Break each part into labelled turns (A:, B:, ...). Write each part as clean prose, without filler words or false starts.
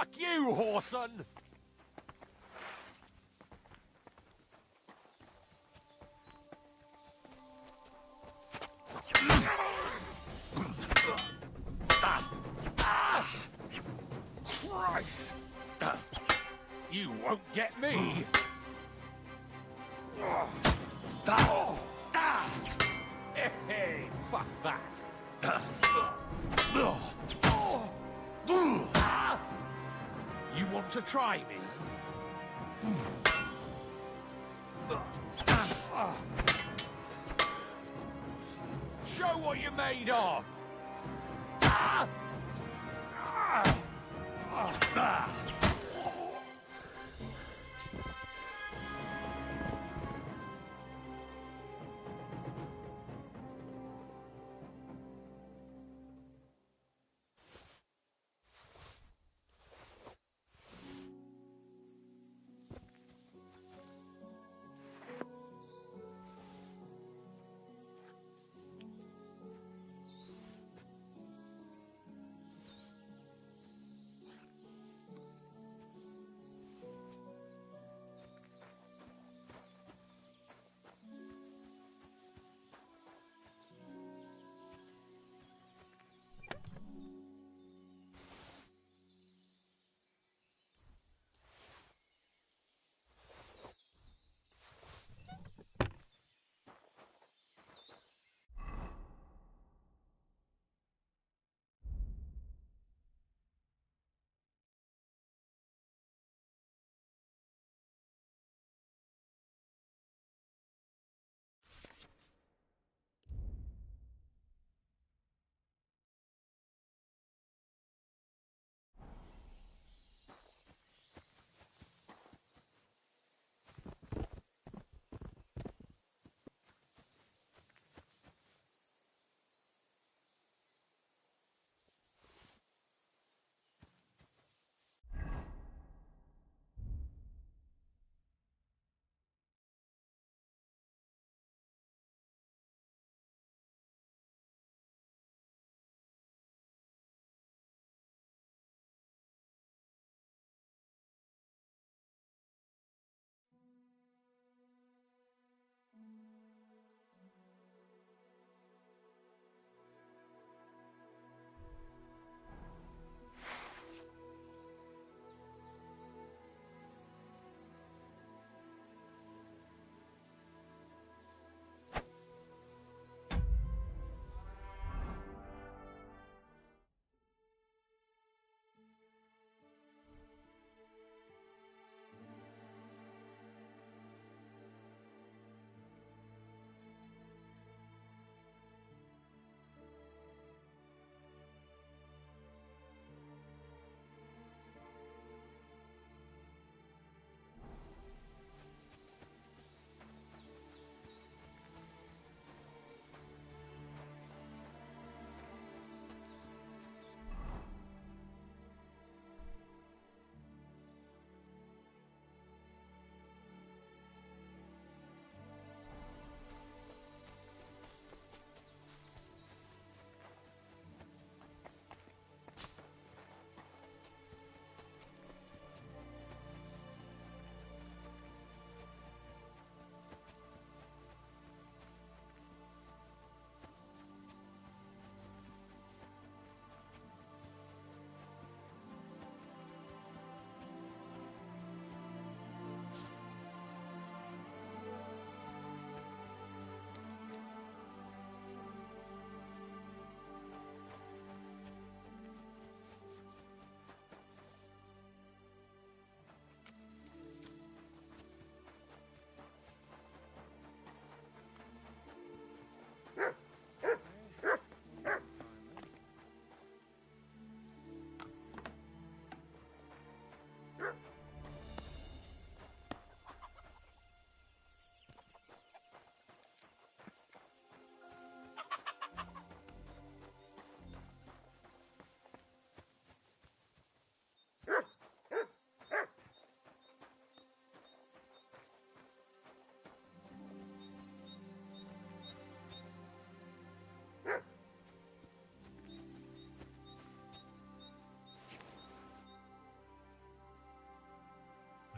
A: Fuck you, Whoreson! Christ! You won't get me! Hey, fuck that! You want to try me? Show what you're made of!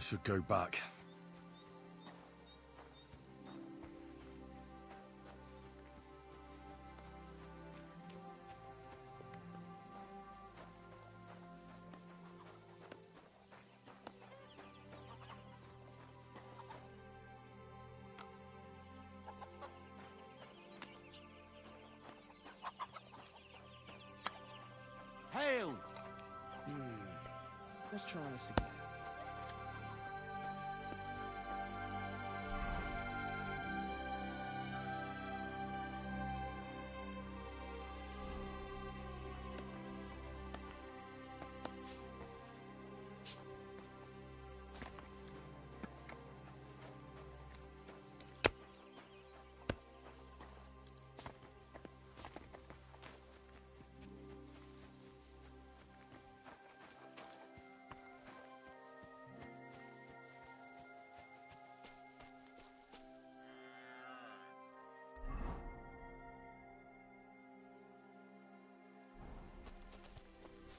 B: should go back.
C: Hail! Let's try this again.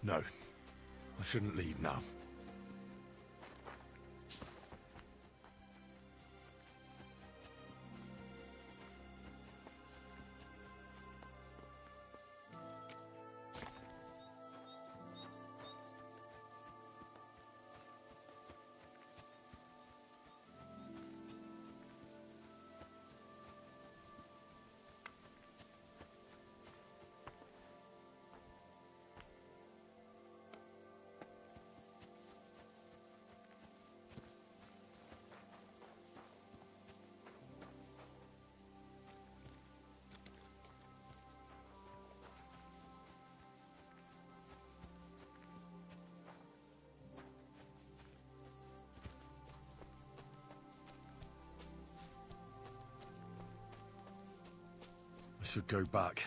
B: No, I shouldn't leave now. I should go back.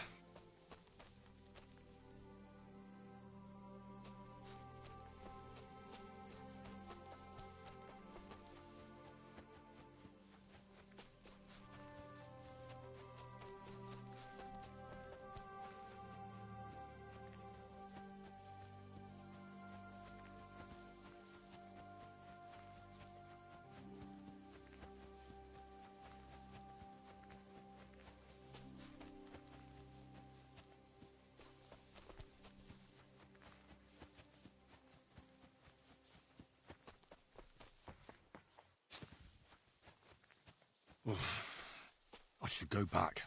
B: I should go back.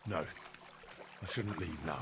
B: No. I shouldn't leave now.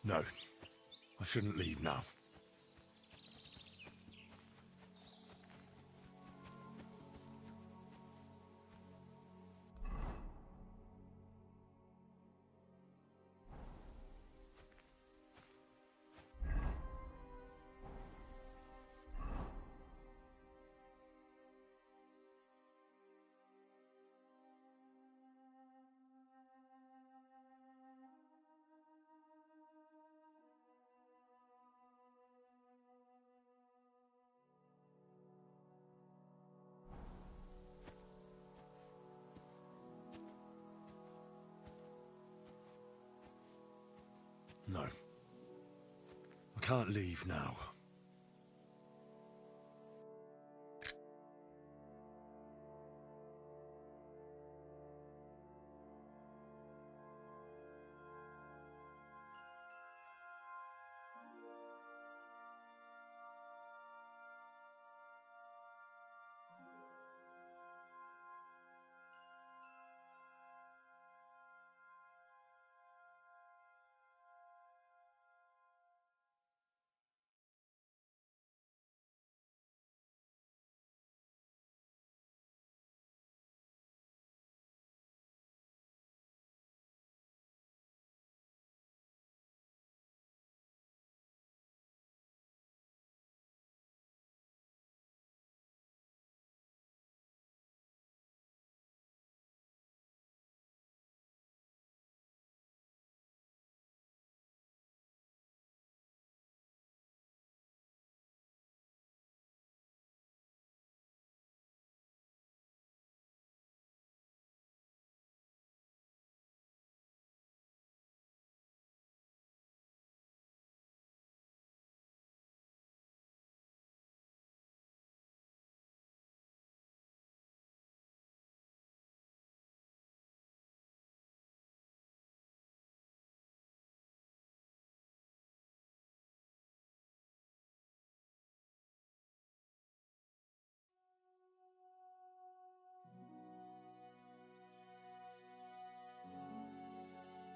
B: No. I shouldn't leave now. No. I can't leave now.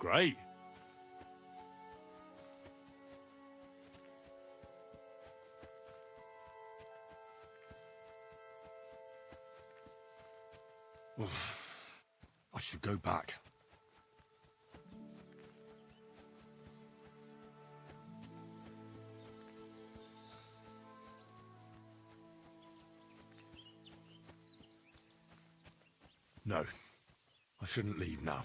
A: Great.
B: Oof. I should go back. No. I shouldn't leave now.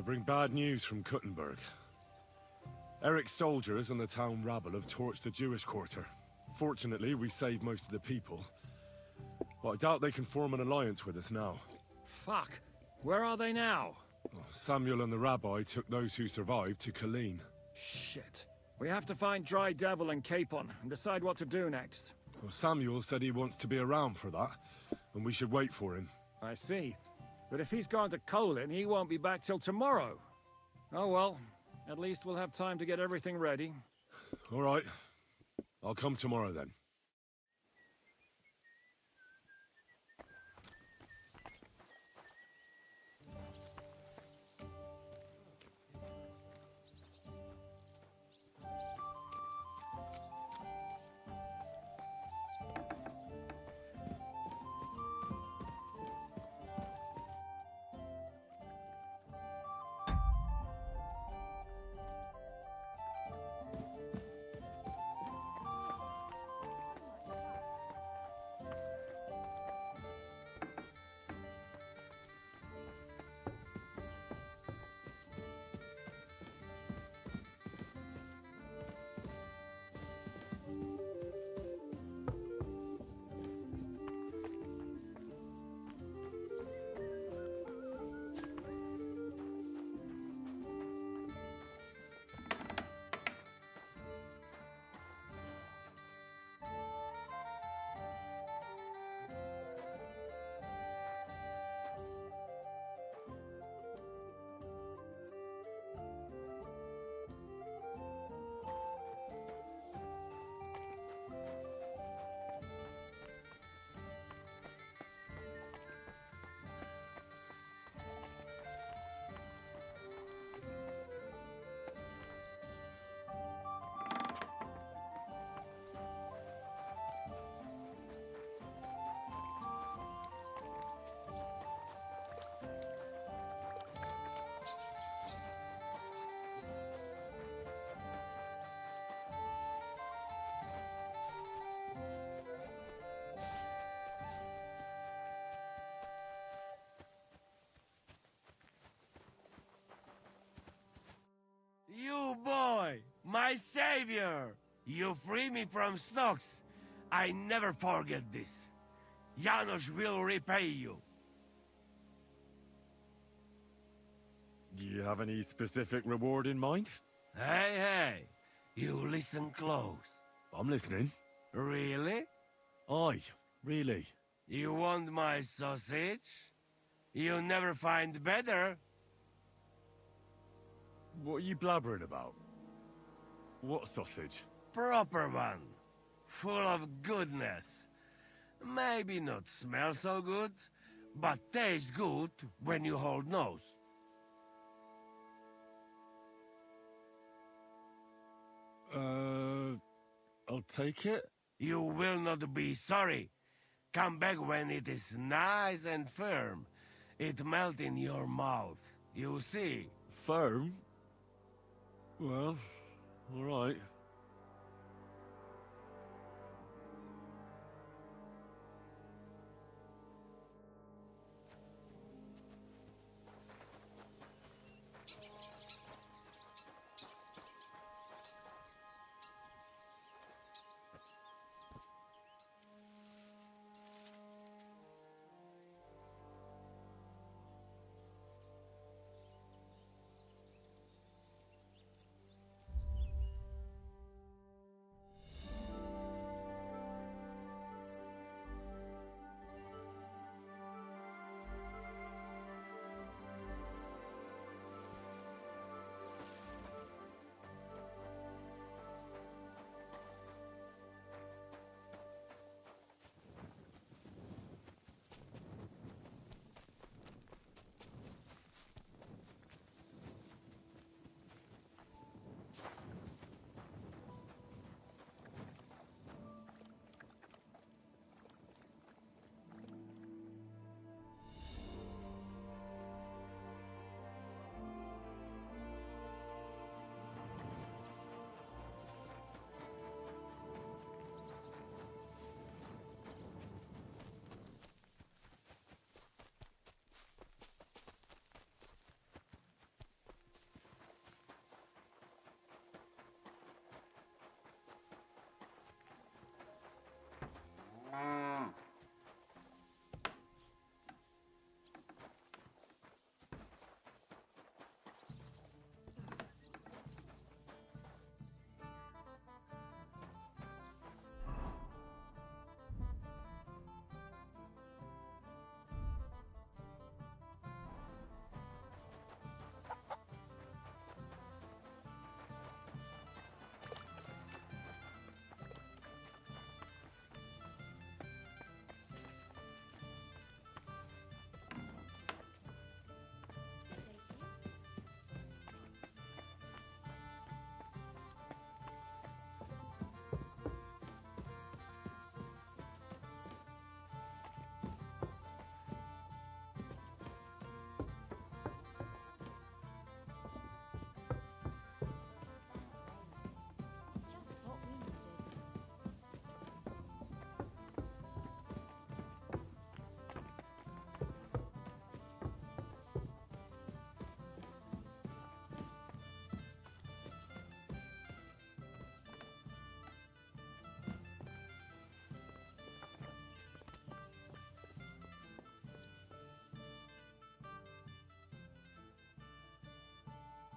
B: bring bad news from Kuttenberg. Eric's soldiers and the town rabble have torched the Jewish quarter. Fortunately, we saved most of the people. But I doubt they can form an alliance with us now.
C: Fuck. Where are they now?
B: Samuel and the rabbi took those who survived to Colleen.
C: Shit. We have to find Dry Devil and Capon and decide what to do next.
B: Well, Samuel said he wants to be around for that, and we should wait for him.
C: I see. But if he's gone to Colin, he won't be back till tomorrow. Oh well. At least we'll have time to get everything ready.
B: All right. I'll come tomorrow then.
D: You boy, my savior! You free me from stocks. I never forget this. Janos will repay you.
B: Do you have any specific reward in mind?
D: Hey, you listen close.
B: I'm listening.
D: Really?
B: Aye, really.
D: You want my sausage? You'll never find better.
B: What are you blabbering about? What sausage?
D: Proper one. Full of goodness. Maybe not smell so good, but taste good when you hold nose.
B: I'll take it.
D: You will not be sorry. Come back when it is nice and firm. It melt in your mouth. You see.
B: Firm? Well, all right.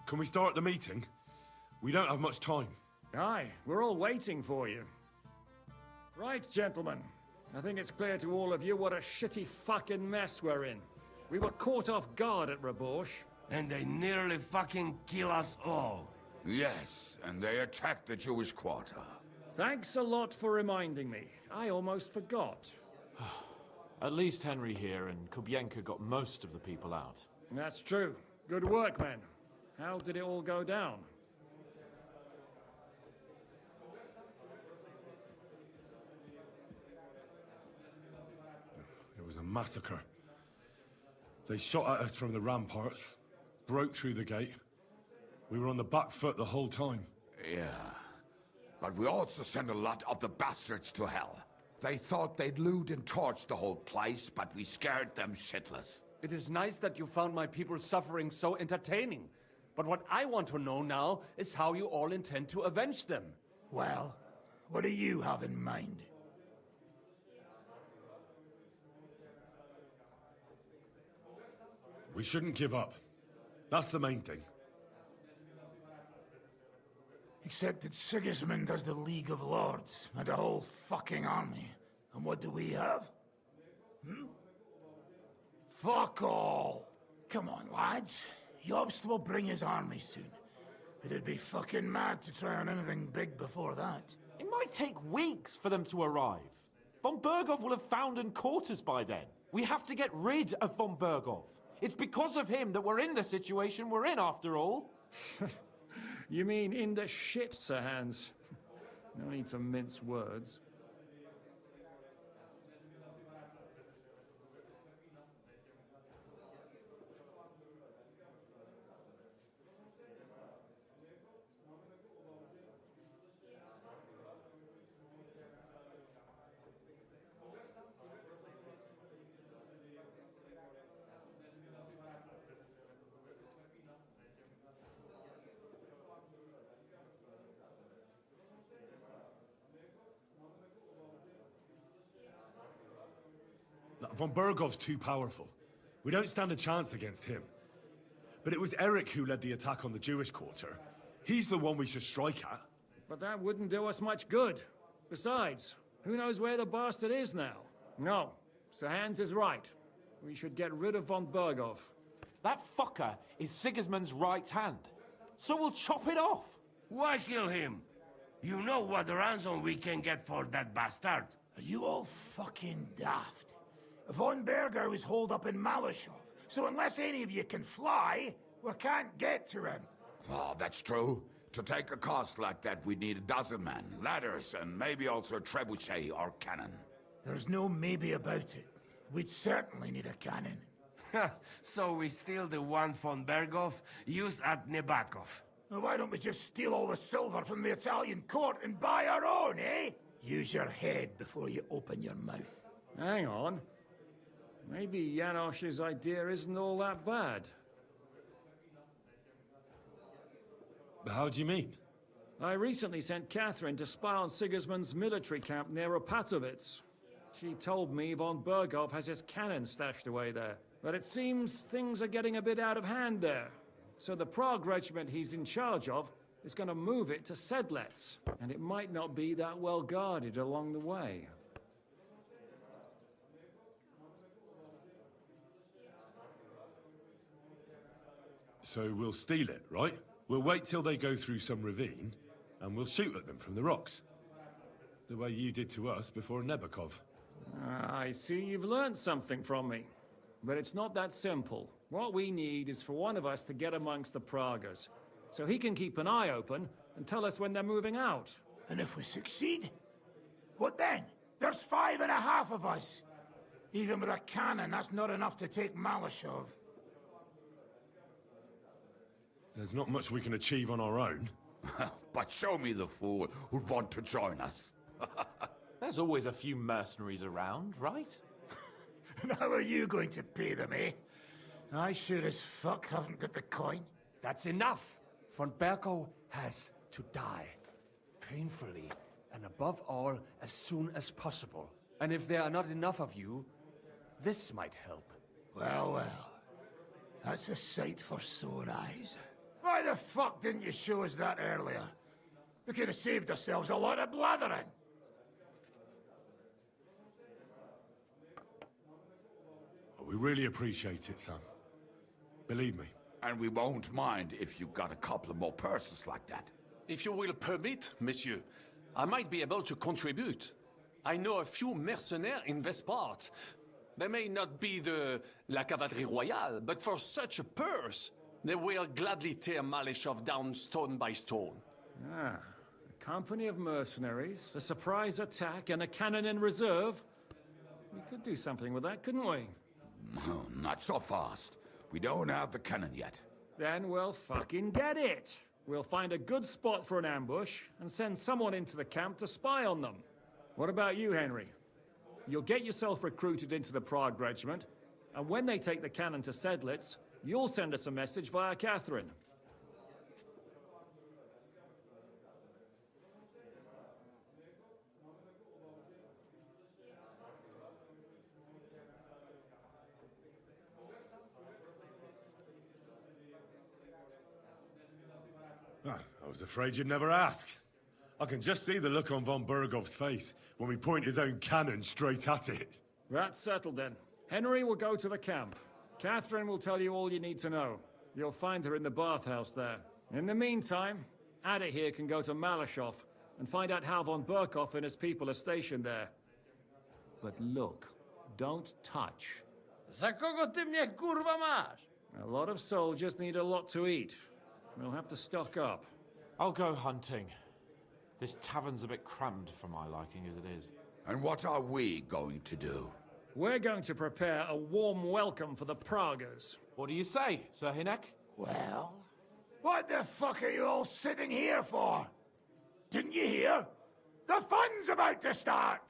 B: Can we start the meeting? We don't have much time.
C: Aye, we're all waiting for you. Right, gentlemen. I think it's clear to all of you what a shitty fucking mess we're in. We were caught off guard at Rabosh.
D: And they nearly fucking kill us all.
A: Yes, and they attacked the Jewish quarter.
C: Thanks a lot for reminding me. I almost forgot.
E: At least Henry here and Kubienka got most of the people out.
C: That's true. Good work, men. How did it all go down?
B: It was a massacre. They shot at us from the ramparts, broke through the gate. We were on the back foot the whole time.
A: Yeah. But we also sent a lot of the bastards to hell. They thought they'd loot and torch the whole place, but we scared them shitless.
F: It is nice that you found my people's suffering so entertaining. But what I want to know now is how you all intend to avenge them.
G: Well, what do you have in mind?
B: We shouldn't give up. That's the main thing.
G: Except that Sigismund has the League of Lords and a whole fucking army. And what do we have? Fuck all! Come on, lads. Jobst will bring his army soon. It'd be fucking mad to try on anything big before that.
E: It might take weeks for them to arrive. Von Berghoff will have found and caught us by then. We have to get rid of Von Berghoff. It's because of him that we're in the situation we're in, after all.
C: You mean in the shit, Sir Hans? No need to mince words.
B: Von Berghoff's too powerful. We don't stand a chance against him. But it was Eric who led the attack on the Jewish quarter. He's the one we should strike at.
C: But that wouldn't do us much good. Besides, who knows where the bastard is now? No, Sir Hans is right. We should get rid of Von Berghoff.
E: That fucker is Sigismund's right hand. So we'll chop it off.
D: Why kill him? You know what ransom we can get for that bastard.
G: Are you all fucking daft? Von Berger was holed up in Malashov, so unless any of you can fly, we can't get to him.
A: Oh, that's true. To take a cost like that, we'd need 12 men, ladders, and maybe also a trebuchet or cannon.
G: There's no maybe about it. We'd certainly need a cannon.
D: So we steal the one von Berghoff used at Nebakov.
G: Well, why don't we just steal all the silver from the Italian court and buy our own, eh? Use your head before you open your mouth.
C: Hang on. Maybe Janosch's idea isn't all that bad.
B: How do you mean?
C: I recently sent Catherine to spy on Sigismund's military camp near Opatovitz. She told me Von Berghoff has his cannon stashed away there. But it seems things are getting a bit out of hand there. So the Prague regiment he's in charge of is going to move it to Sedlets. And it might not be that well guarded along the way.
B: So we'll steal it, right? We'll wait till they go through some ravine, and we'll shoot at them from the rocks. The way you did to us before Nebakov.
C: I see you've learned something from me. But it's not that simple. What we need is for one of us to get amongst the Pragas, so he can keep an eye open and tell us when they're moving out.
G: And if we succeed? What then? There's 5.5 of us. Even with a cannon, that's not enough to take Malashov.
B: There's not much we can achieve on our own.
A: But show me the fool who'd want to join us.
E: There's always a few mercenaries around, right?
G: And how are you going to pay them, eh? I sure as fuck haven't got the coin.
F: That's enough! Von Berghoff has to die. Painfully, and above all, as soon as possible. And if there are not enough of you, this might help.
G: Well, well. That's a sight for sore eyes. Why the fuck didn't you show us that earlier? We could have saved ourselves a lot of blathering.
B: We really appreciate it, son. Believe me.
A: And we won't mind if you got a couple of more purses like that.
H: If you will permit, monsieur, I might be able to contribute. I know a few mercenaires in this part. They may not be la cavalerie royale, but for such a purse, they will gladly tear Malishov down stone by stone.
C: Ah, a company of mercenaries, a surprise attack, and a cannon in reserve. We could do something with that, couldn't we?
A: No, not so fast. We don't have the cannon yet.
C: Then we'll fucking get it. We'll find a good spot for an ambush and send someone into the camp to spy on them. What about you, Henry? You'll get yourself recruited into the Prague Regiment, and when they take the cannon to Sedlitz, you'll send us a message via Catherine.
B: Ah, I was afraid you'd never ask. I can just see the look on von Bergov's face when we point his own cannon straight at it.
C: That's settled then. Henry will go to the camp. Catherine will tell you all you need to know. You'll find her in the bathhouse there. In the meantime, Ada here can go to Malishov and find out how von Berkov and his people are stationed there. But look, don't touch.
I: Za kogo ty mnie kurwa masz?
C: A lot of soldiers need a lot to eat. We'll have to stock up.
E: I'll go hunting. This tavern's a bit crammed for my liking as it is.
A: And what are we going to do?
C: We're going to prepare a warm welcome for the Praguers.
E: What do you say, Sir Hinek?
G: Well, what the fuck are you all sitting here for? Didn't you hear? The fun's about to start!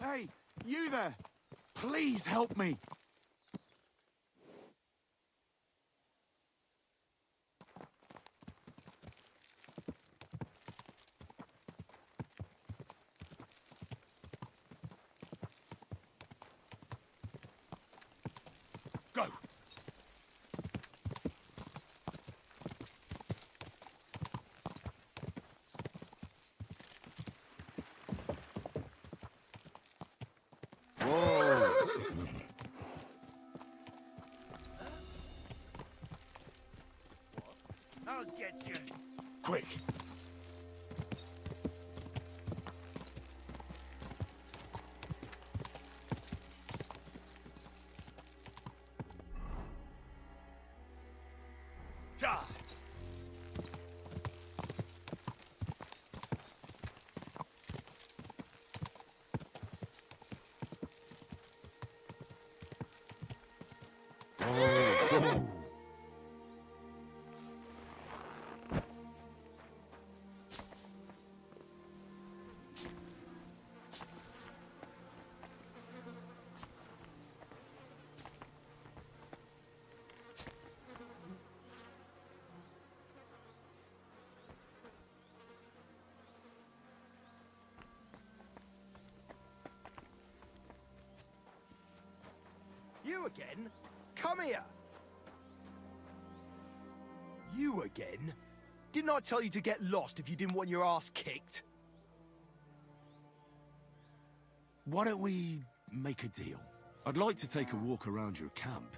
J: Hey, you there! Please help me! Go!
D: I'll get you.
J: Quick!
D: Ja!
K: You again? Come here! You again? Didn't I tell you to get lost if you didn't want your ass kicked?
J: Why don't we make a deal? I'd like to take a walk around your camp,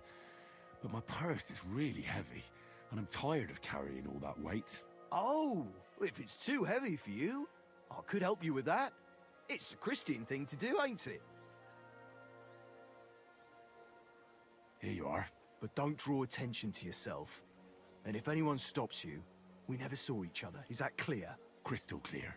J: but my purse is really heavy, and I'm tired of carrying all that weight.
K: Oh, if it's too heavy for you, I could help you with that. It's a Christian thing to do, ain't it?
J: Here you are.
K: But don't draw attention to yourself. And if anyone stops you, we never saw each other. Is that clear?
J: Crystal clear.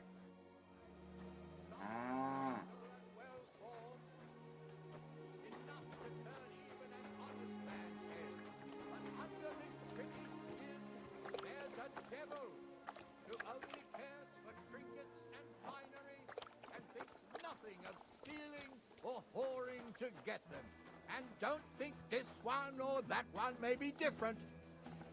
I: Or whoring to get them. And don't think this one or that one may be different.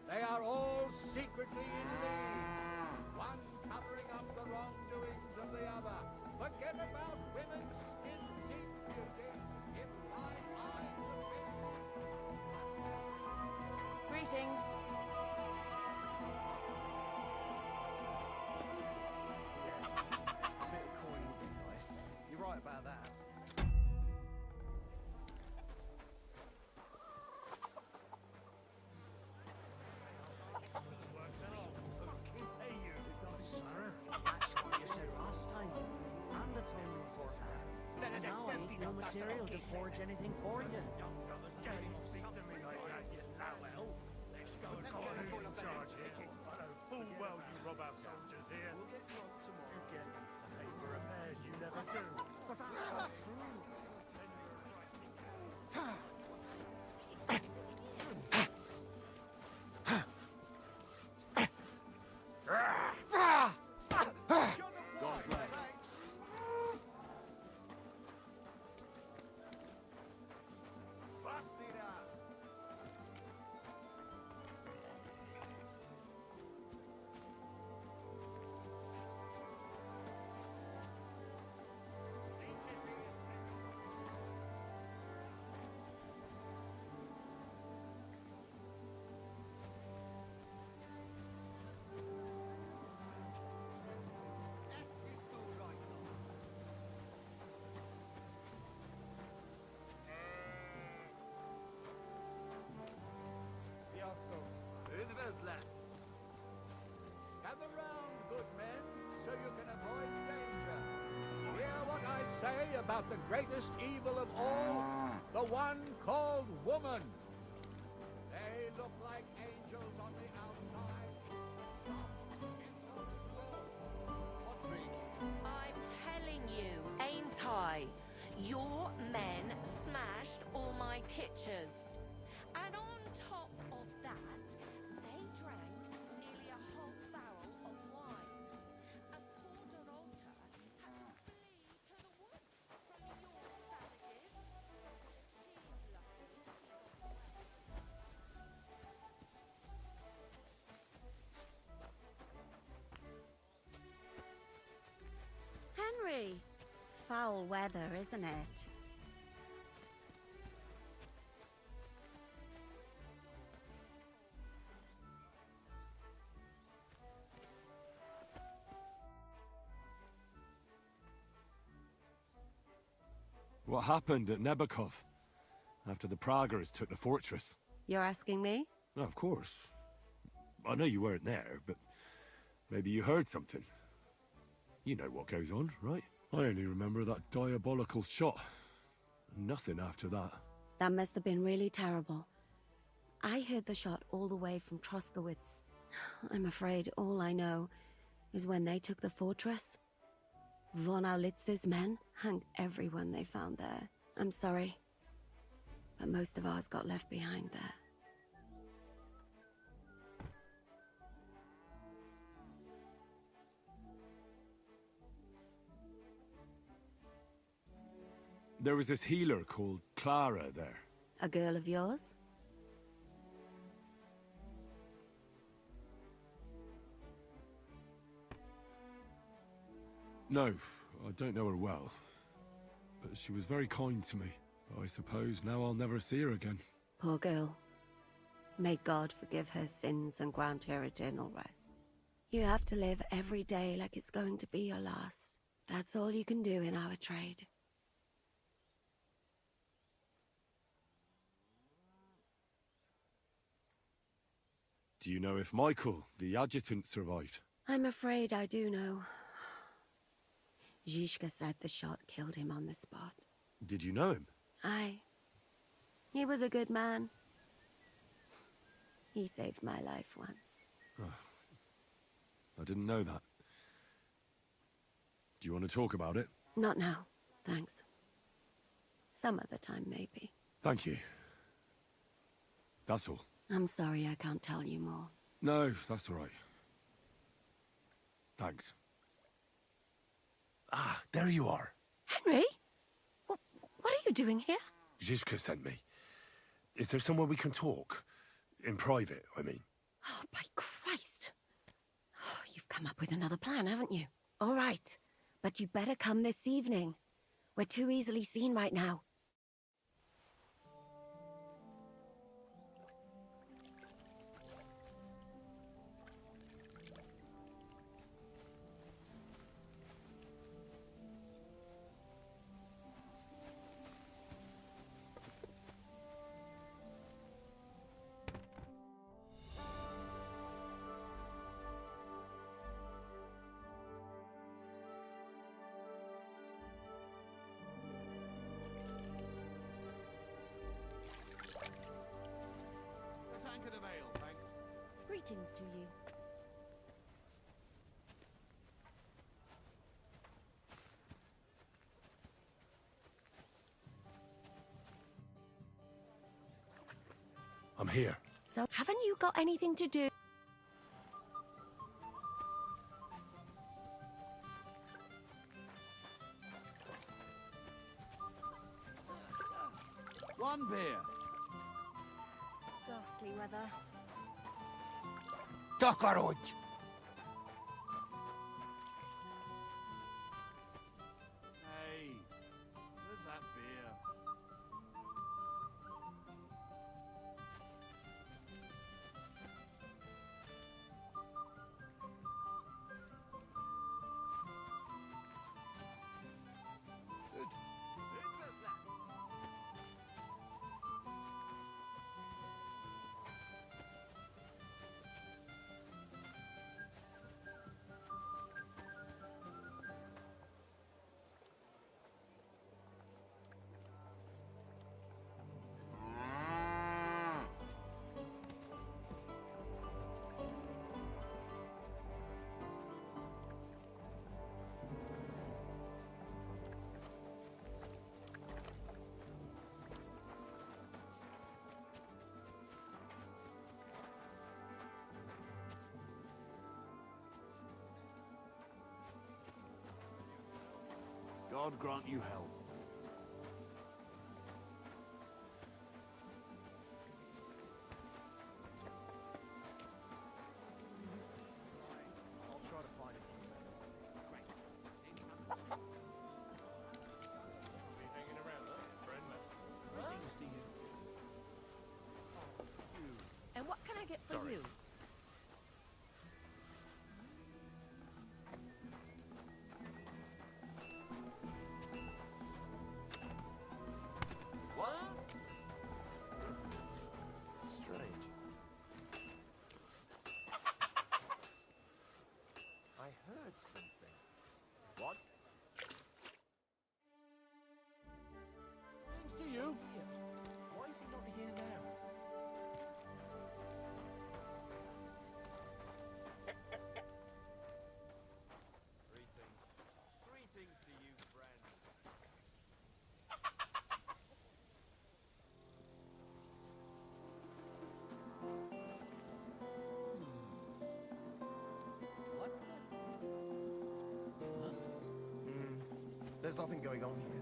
I: They are all secretly in league. One covering up the wrongdoings of the other. Forget about women's skin deep beauty. If my eyes have been...
L: Greetings.
K: A bit of coin would be nice. You're right about that.
L: Material to forge anything for you.
C: Speak to me like that, you lowell. Let's go and find who's in charge here. I know full well you rob our soldiers here. We'll get robbed tomorrow. You get to pay for repairs you never do. But that's not true.
I: Gather round, good men, so you can avoid danger. Hear what I say about the greatest evil of all, the one called woman. They look like angels on the outside.
L: I'm telling you, ain't I? Your men smashed all my pictures. And on top of that, they drank nearly a whole barrel of wine. A quarter altar has to flee to the woods from your
M: weather, isn't it?
B: What happened at Nebukov after the Praguers took the fortress?
M: You're asking me?
B: No, of course. I know you weren't there, but maybe you heard something. You know what goes on, right? I only remember that diabolical shot. Nothing after that.
M: That must have been really terrible. I heard the shot all the way from Troskowitz. I'm afraid all I know is when they took the fortress, von Aulitz's men hanged everyone they found there. I'm sorry, but most of ours got left behind there.
B: There was this healer called Clara there.
M: A girl of yours?
B: No, I don't know her well. But she was very kind to me. I suppose now I'll never see her again.
M: Poor girl. May God forgive her sins and grant her eternal rest. You have to live every day like it's going to be your last. That's all you can do in our trade.
B: Do you know if Michael, the adjutant, survived?
M: I'm afraid I do know. Zhishka said the shot killed him on the spot.
B: Did you know him?
M: Aye. He was a good man. He saved my life once.
B: Oh, I didn't know that. Do you want to talk about it?
M: Not now, thanks. Some other time, maybe.
B: Thank you. That's all.
M: I'm sorry I can't tell you more.
B: No, that's all right. Thanks.
J: Ah, there you are.
M: Henry? What are you doing here?
J: Zhishka sent me. Is there somewhere we can talk? In private, I mean.
M: Oh, by Christ. Oh, you've come up with another plan, haven't you? All right. But you better come this evening. We're too easily seen right now. Greetings to you.
J: I'm here.
M: So, haven't you got anything to do?
K: One beer.
M: Ghastly weather.
G: Tokaroj!
D: Hey, where's that beer?
J: God grant you health.
K: There's nothing going on here.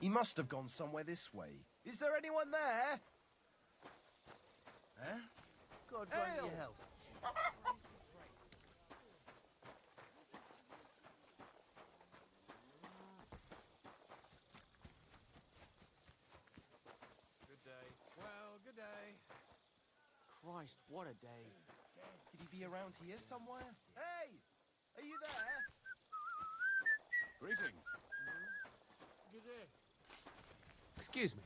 K: He must have gone somewhere this way. Is there anyone there? Huh? God grant you help.
F: Good day. Well, good day.
K: Christ, what a day. Could he be around here somewhere? Hey! Are you there?
B: Greetings.
F: Good day. Excuse me.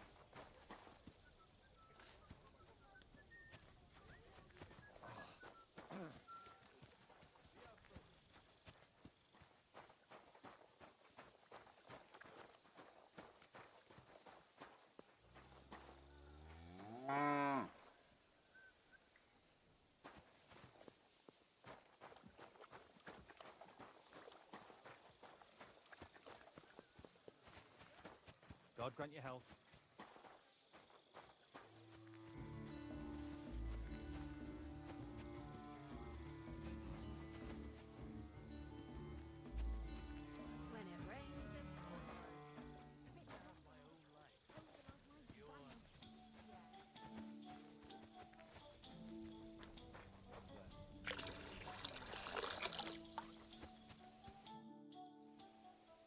F: God grant you health.
M: When it rains,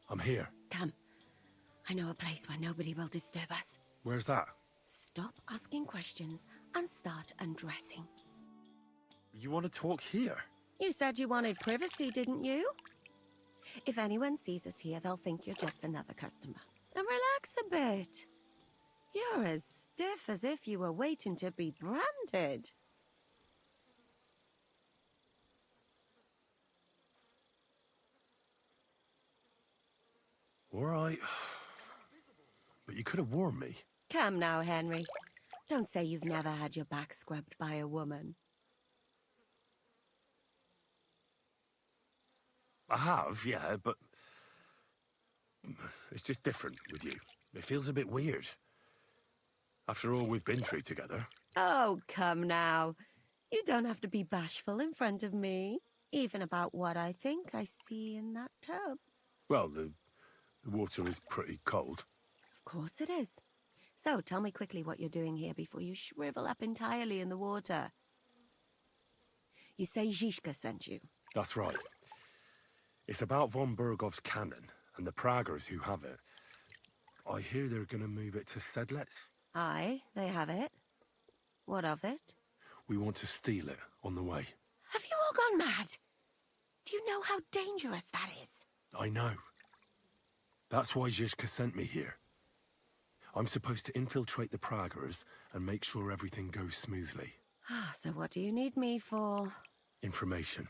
B: I'm here.
M: come. I know a place where nobody will disturb us.
B: Where's that?
M: Stop asking questions and start undressing.
B: You want to talk here?
M: You said you wanted privacy, didn't you? If anyone sees us here, they'll think you're just another customer. And relax a bit. You're as stiff as if you were waiting to be branded.
B: All right. But you could have warned me.
M: Come now, Henry. Don't say you've never had your back scrubbed by a woman.
B: I have, yeah, but... it's just different with you. It feels a bit weird. After all we've been through together.
M: Oh, come now. You don't have to be bashful in front of me. Even about what I think I see in that tub.
B: Well, the water is pretty cold.
M: Of course it is. So, tell me quickly what you're doing here before you shrivel up entirely in the water. You say Zizka sent you.
B: That's right. It's about von Bergov's cannon and the Praggers who have it. I hear they're going to move it to Sedlec.
M: Aye, they have it. What of it?
B: We want to steal it on the way.
M: Have you all gone mad? Do you know how dangerous that is?
B: I know. That's why Zizka sent me here. I'm supposed to infiltrate the Praggers and make sure everything goes smoothly.
M: So what do you need me for?
B: Information.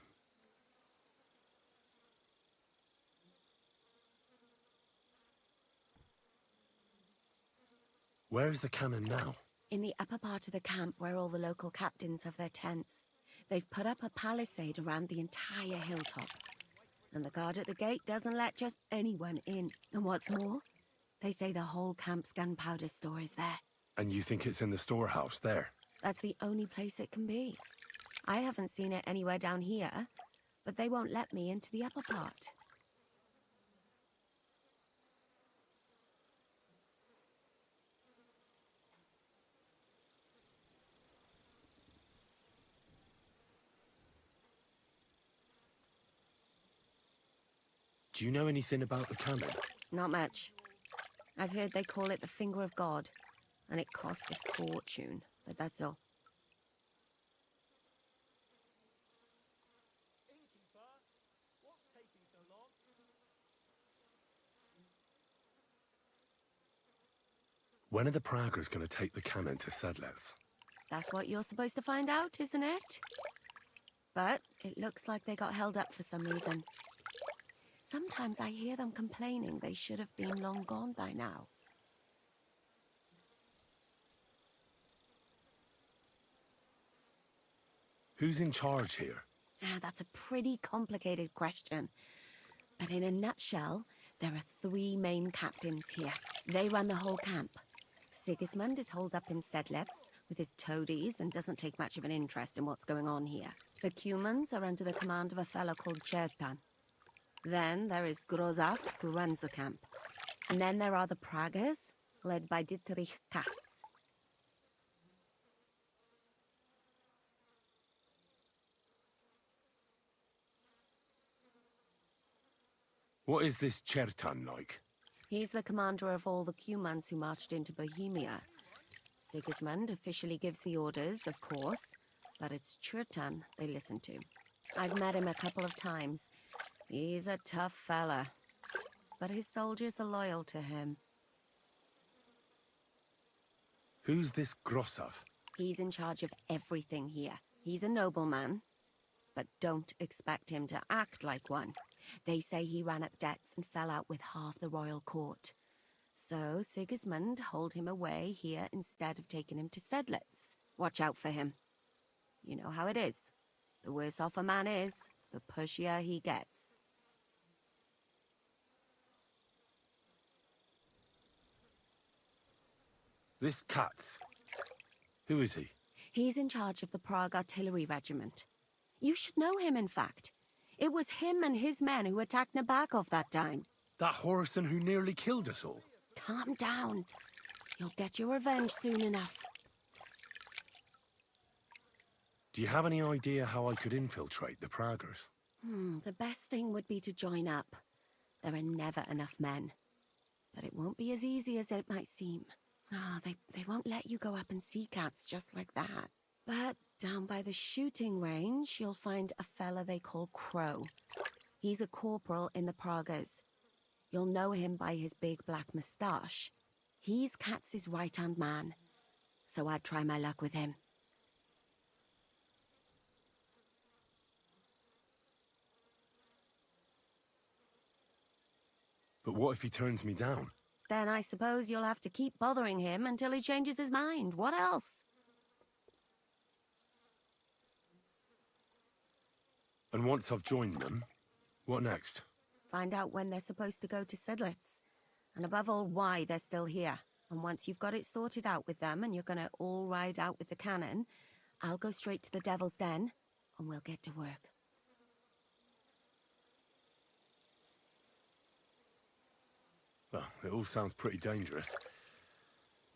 B: Where is the cannon now?
M: In the upper part of the camp where all the local captains have their tents. They've put up a palisade around the entire hilltop. And the guard at the gate doesn't let just anyone in. And what's more, they say the whole camp's gunpowder store is there.
B: And you think it's in the storehouse there?
M: That's the only place it can be. I haven't seen it anywhere down here, but they won't let me into the upper part.
B: Do you know anything about the cannon?
M: Not much. I've heard they call it the Finger of God, and it cost a fortune, but that's all.
B: When are the Praggers going to take the cannon to Sedlec?
M: That's what you're supposed to find out, isn't it? But it looks like they got held up for some reason. Sometimes I hear them complaining they should have been long gone by now.
B: Who's in charge here?
M: That's a pretty complicated question. But in a nutshell, there are 3 main captains here. They run the whole camp. Sigismund is holed up in Sedlitz with his toadies and doesn't take much of an interest in what's going on here. The Cumans are under the command of a fellow called Chertan. Then there is Grozaf, who runs the camp. And then there are the Pragas, led by Dietrich Katz.
B: What is this Chertan like?
M: He's the commander of all the Cumans who marched into Bohemia. Sigismund officially gives the orders, of course, but it's Chertan they listen to. I've met him a couple of times. He's a tough fella, but his soldiers are loyal to him.
B: Who's this Grosov?
M: He's in charge of everything here. He's a nobleman, but don't expect him to act like one. They say he ran up debts and fell out with half the royal court. So Sigismund holed him away here instead of taking him to Sedlitz. Watch out for him. You know how it is. The worse off a man is, the pushier he gets.
B: This Katz. Who is he?
M: He's in charge of the Prague Artillery Regiment. You should know him, in fact. It was him and his men who attacked Nabakov that time.
B: That Horson who nearly killed us all.
M: Calm down. You'll get your revenge soon enough.
B: Do you have any idea how I could infiltrate the Praggers?
M: The best thing would be to join up. There are never enough men. But it won't be as easy as it might seem. They won't let you go up and see cats just like that. But down by the shooting range, you'll find a fella they call Crow. He's a corporal in the Pragas. You'll know him by his big black moustache. He's Katz's right-hand man. So I'd try my luck with him.
B: But what if he turns me down?
M: Then I suppose you'll have to keep bothering him until he changes his mind. What else?
B: And once I've joined them, what next?
M: Find out when they're supposed to go to Sedlitz. And above all, why they're still here. And once you've got it sorted out with them and you're gonna all ride out with the cannon, I'll go straight to the Devil's Den and we'll get to work.
B: Well, it all sounds pretty dangerous.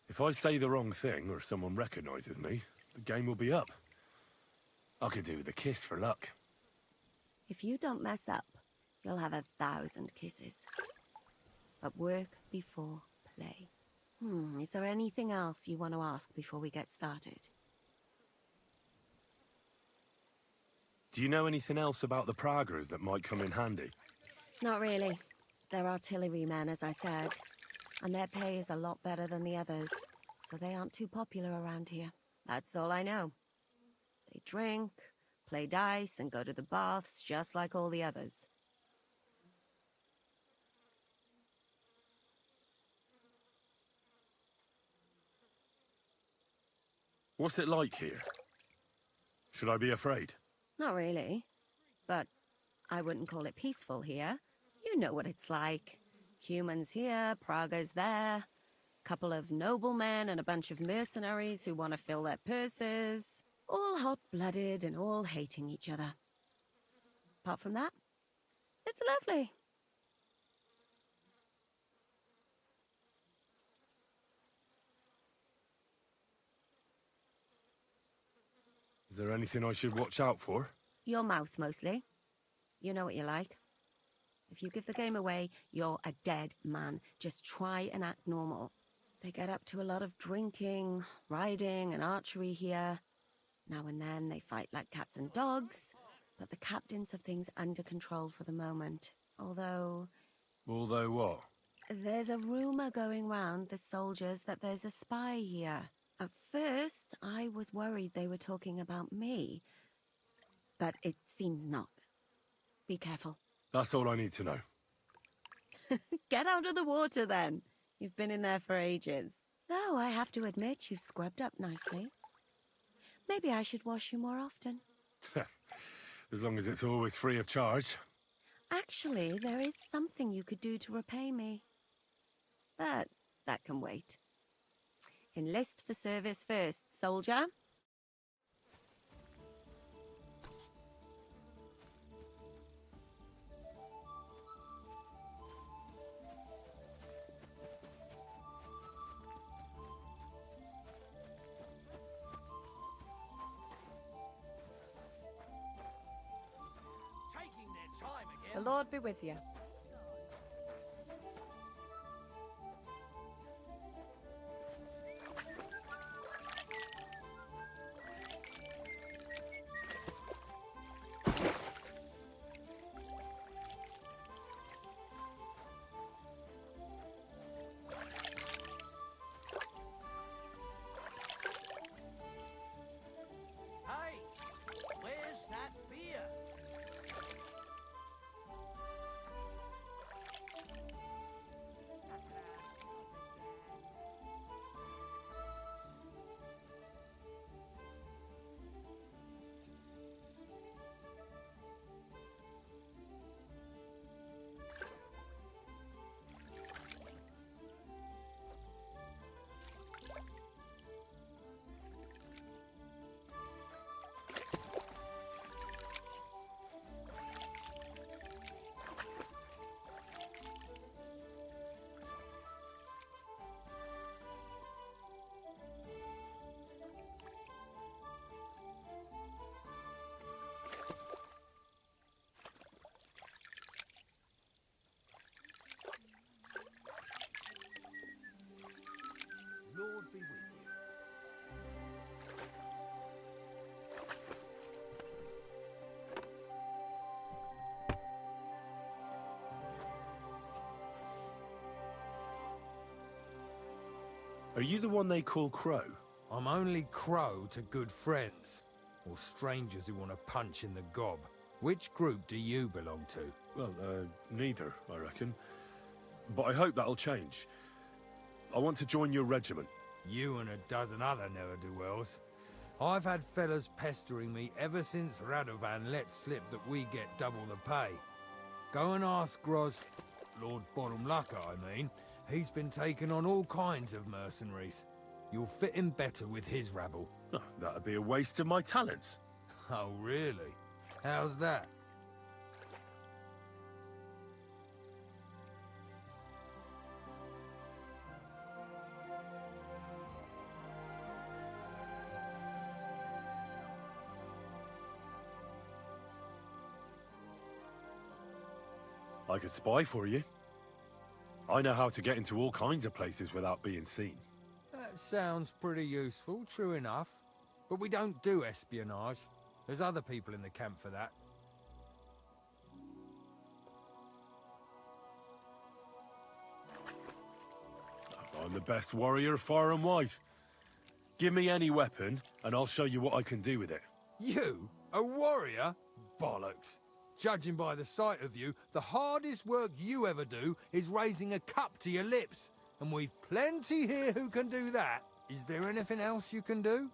B: If I say the wrong thing or someone recognizes me, the game will be up. I could do with a kiss for luck.
M: If you don't mess up, you'll have 1,000 kisses. But work before play. Is there anything else you want to ask before we get started?
B: Do you know anything else about the Praggers that might come in handy?
M: Not really. They're artillerymen, as I said. And their pay is a lot better than the others, so they aren't too popular around here. That's all I know. They drink, play dice, and go to the baths just like all the others.
B: What's it like here? Should I be afraid?
M: Not really. But I wouldn't call it peaceful here. You know what it's like. Humans here, Praga's there. Couple of noblemen and a bunch of mercenaries who want to fill their purses. All hot-blooded and all hating each other. Apart from that, it's lovely.
B: Is there anything I should watch out for?
M: Your mouth, mostly. You know what you like. If you give the game away, you're a dead man. Just try and act normal. They get up to a lot of drinking, riding, and archery here. Now and then they fight like cats and dogs, but the captains have things under control for the moment. Although
B: what?
M: there's a rumor going round the soldiers that there's a spy here. At first, I was worried they were talking about me, but it seems not. Be careful.
B: That's all I need to know.
M: Get out of the water, then. You've been in there for ages. Though I have to admit, you've scrubbed up nicely. Maybe I should wash you more often.
B: As long as it's always free of charge.
M: Actually, there is something you could do to repay me. But that can wait. Enlist for service first, soldier.
N: The Lord be with you.
I: Hey, where's that beer? Lord be with you.
J: Are you the one they call Crow?
O: I'm only Crow to good friends, or strangers who want to punch in the gob. Which group do you belong to?
J: Well, neither, I reckon. But I hope that'll change. I want to join your regiment.
O: You and a dozen other ne'er-do-wells. I've had fellas pestering me ever since Radovan let slip that we get double the pay. Go and ask Groz, Lord Bottomlucker, I mean. He's been taking on all kinds of mercenaries. You'll fit in better with his rabble.
J: Oh, that'd be a waste of my talents.
O: Oh, really? How's that?
J: I could spy for you. I know how to get into all kinds of places without being seen.
O: That sounds pretty useful, true enough. But we don't do espionage. There's other people in the camp for that.
J: I'm the best warrior far and wide. Give me any weapon, and I'll show you what I can do with it.
O: You? A warrior? Bollocks. Judging by the sight of you, the hardest work you ever do is raising a cup to your lips. And we've plenty here who can do that. Is there anything else you can do?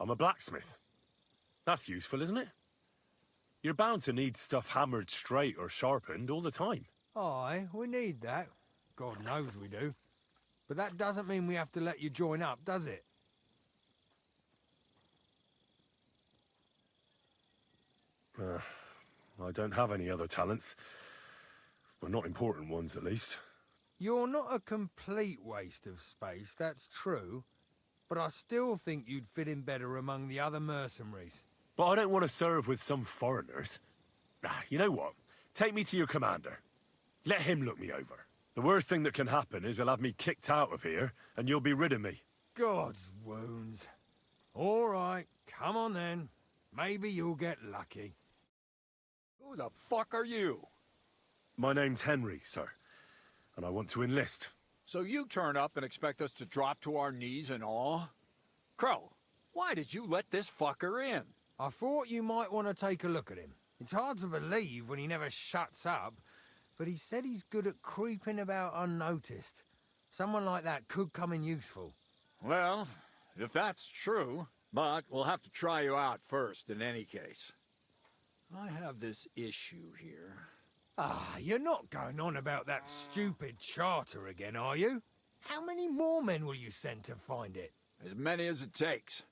B: I'm a blacksmith. That's useful, isn't it? You're bound to need stuff hammered straight or sharpened all the time.
O: Aye, we need that. God knows we do. But that doesn't mean we have to let you join up, does it?
B: I don't have any other talents. Well, not important ones, at least.
O: You're not a complete waste of space, that's true. But I still think you'd fit in better among the other mercenaries.
B: But I don't want to serve with some foreigners. You know what? Take me to your commander. Let him look me over. The worst thing that can happen is he'll have me kicked out of here, and you'll be rid of me.
O: God's wounds. All right, come on then. Maybe you'll get lucky.
P: Who the fuck are you?
B: My name's Henry, sir, and I want to enlist.
P: So you turn up and expect us to drop to our knees in awe? Crow, why did you let this fucker in?
O: I thought you might want to take a look at him. It's hard to believe when he never shuts up, but he said he's good at creeping about unnoticed. Someone like that could come in useful.
P: Well, if that's true, but we'll have to try you out first in any case. I have this issue here.
O: Ah, you're not going on about that stupid charter again, are you? How many more men will you send to find it?
P: As many as it takes.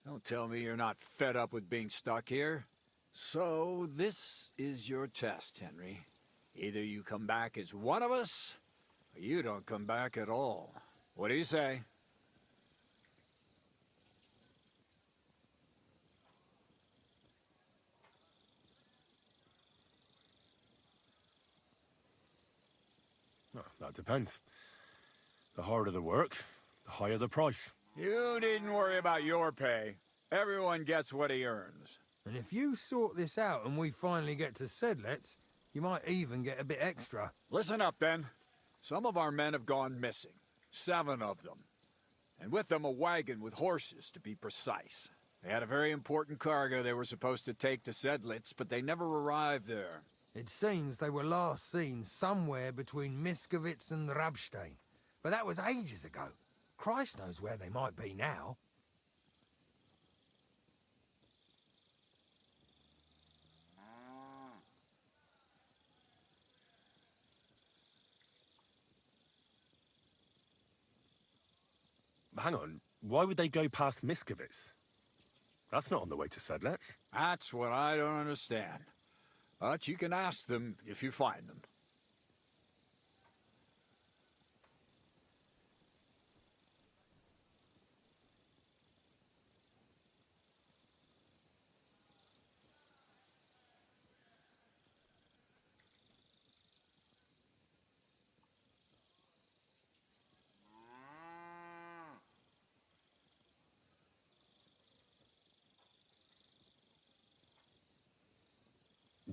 P: Don't tell me you're not fed up with being stuck here. So, this is your test, Henry. Either you come back as one of us, or you don't come back at all. What do you say?
B: Well, that depends. The harder the work, the higher the price.
P: You needn't worry about your pay. Everyone gets what he earns.
O: And if you sort this out and we finally get to Sedlets, you might even get a bit extra.
P: Listen up, then. Some of our men have gone missing. 7 of them. And with them a wagon with horses, to be precise. They had a very important cargo they were supposed to take to Sedlitz, but they never arrived there.
O: It seems they were last seen somewhere between Miskovitz and Rabstein. But that was ages ago. Christ knows where they might be now.
B: Hang on, why would they go past Miskovitz? That's not on the way to Sedlets.
P: That's what I don't understand. But you can ask them if you find them.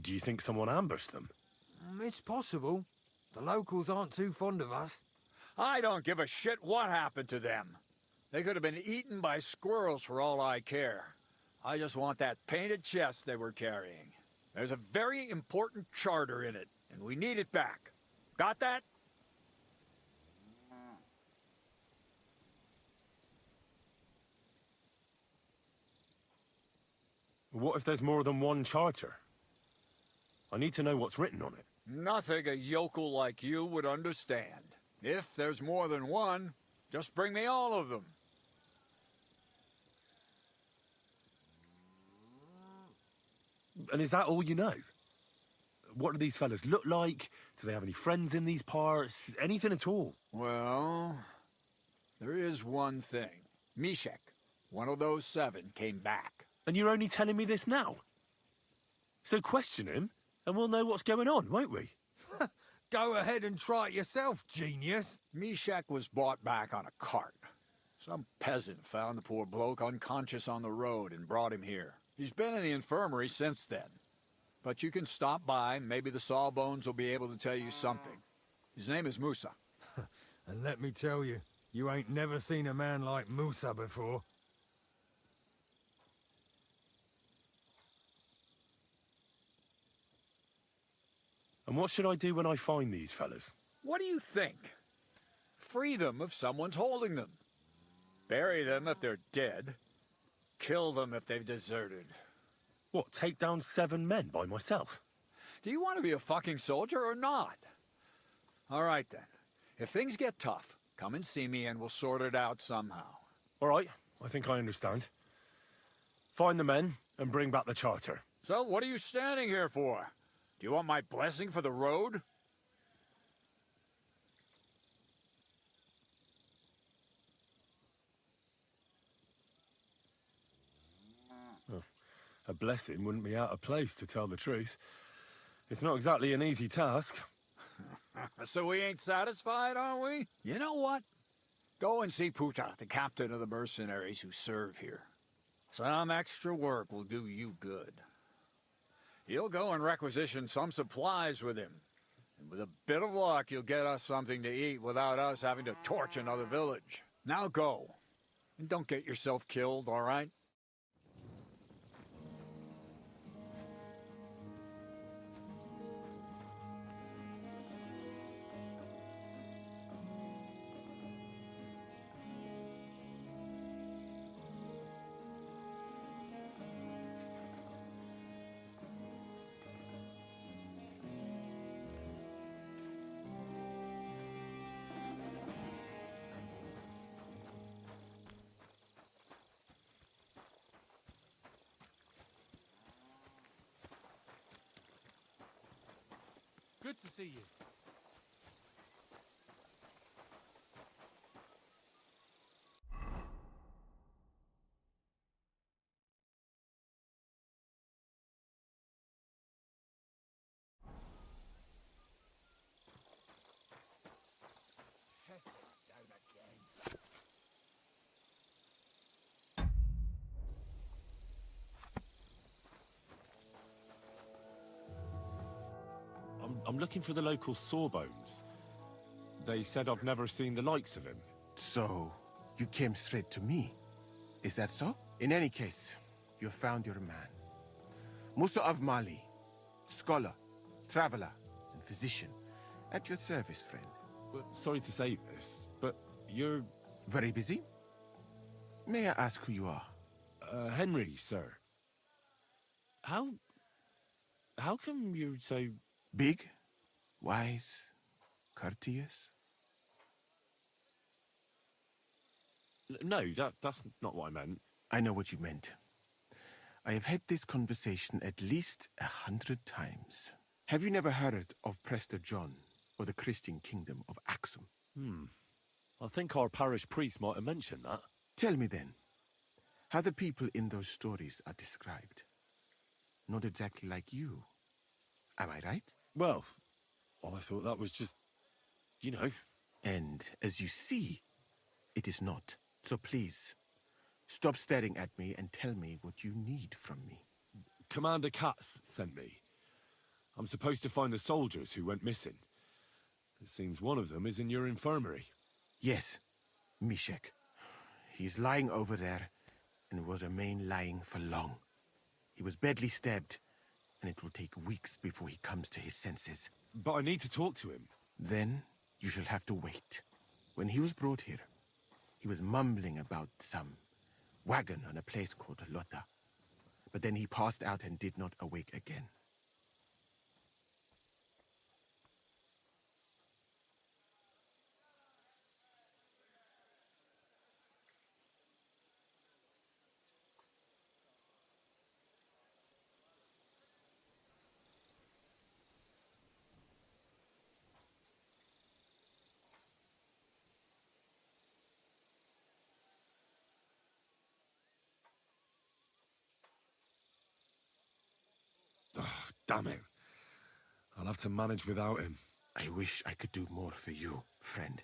B: Do you think someone ambushed them?
O: It's possible. The locals aren't too fond of us.
P: I don't give a shit what happened to them. They could have been eaten by squirrels for all I care. I just want that painted chest they were carrying. There's a very important charter in it, and we need it back. Got that?
B: What if there's more than one charter? I need to know what's written on it.
P: Nothing a yokel like you would understand. If there's more than one, just bring me all of them.
B: And is that all you know? What do these fellas look like? Do they have any friends in these parts? Anything at all?
P: Well, there is one thing. Mishek, one of those 7, came back.
B: And you're only telling me this now? So question him, and we'll know what's going on, won't we?
O: Go ahead and try it yourself, genius.
P: Mishek was brought back on a cart. Some peasant found the poor bloke unconscious on the road and brought him here. He's been in the infirmary since then. But you can stop by, maybe the Sawbones will be able to tell you something. His name is Musa.
O: And let me tell you, you ain't never seen a man like Musa before.
B: And what should I do when I find these fellas?
P: What do you think? Free them if someone's holding them. Bury them if they're dead. Kill them if they've deserted.
B: What, take down 7 men by myself?
P: Do you want to be a fucking soldier or not? All right, then. If things get tough, come and see me and we'll sort it out somehow.
B: All right, I think I understand. Find the men and bring back the charter.
P: So, what are you standing here for? Do you want my blessing for the road?
B: A blessing wouldn't be out of place, to tell the truth. It's not exactly an easy task.
P: So we ain't satisfied, are we? You know what? Go and see Puta, the captain of the mercenaries who serve here. Some extra work will do you good. He'll go and requisition some supplies with him. And with a bit of luck, you'll get us something to eat without us having to torch another village. Now go. And don't get yourself killed, all right?
E: Good to see you.
B: I'm looking for the local Sawbones. They said I've never seen the likes of him.
Q: So, you came straight to me. Is that so? In any case, you have found your man. Musa of Mali, scholar, traveler, and physician. At your service, friend.
B: Well, sorry to say this, but you're...
Q: Very busy? May I ask who you are?
B: Henry, sir. How come you're so...
Q: Big? Wise? Courteous?
B: No, that's not what I meant.
Q: I know what you meant. I have had this conversation at least 100 times. Have you never heard of Prester John, or the Christian kingdom of Axum?
B: I think our parish priest might have mentioned that.
Q: Tell me then, how the people in those stories are described. Not exactly like you. Am I right?
B: Well, I thought that was just, you know.
Q: And as you see, it is not. So please, stop staring at me and tell me what you need from me.
B: Commander Katz sent me. I'm supposed to find the soldiers who went missing. It seems one of them is in your infirmary.
Q: Yes, Mishek. He's lying over there, and will remain lying for long. He was badly stabbed, and it will take weeks before he comes to his senses.
B: But I need to talk to him.
Q: Then you shall have to wait. When he was brought here, he was mumbling about some wagon on a place called Lota. But then he passed out and did not awake again.
B: Oh, damn it. I'll have to manage without him.
Q: I wish I could do more for you, friend.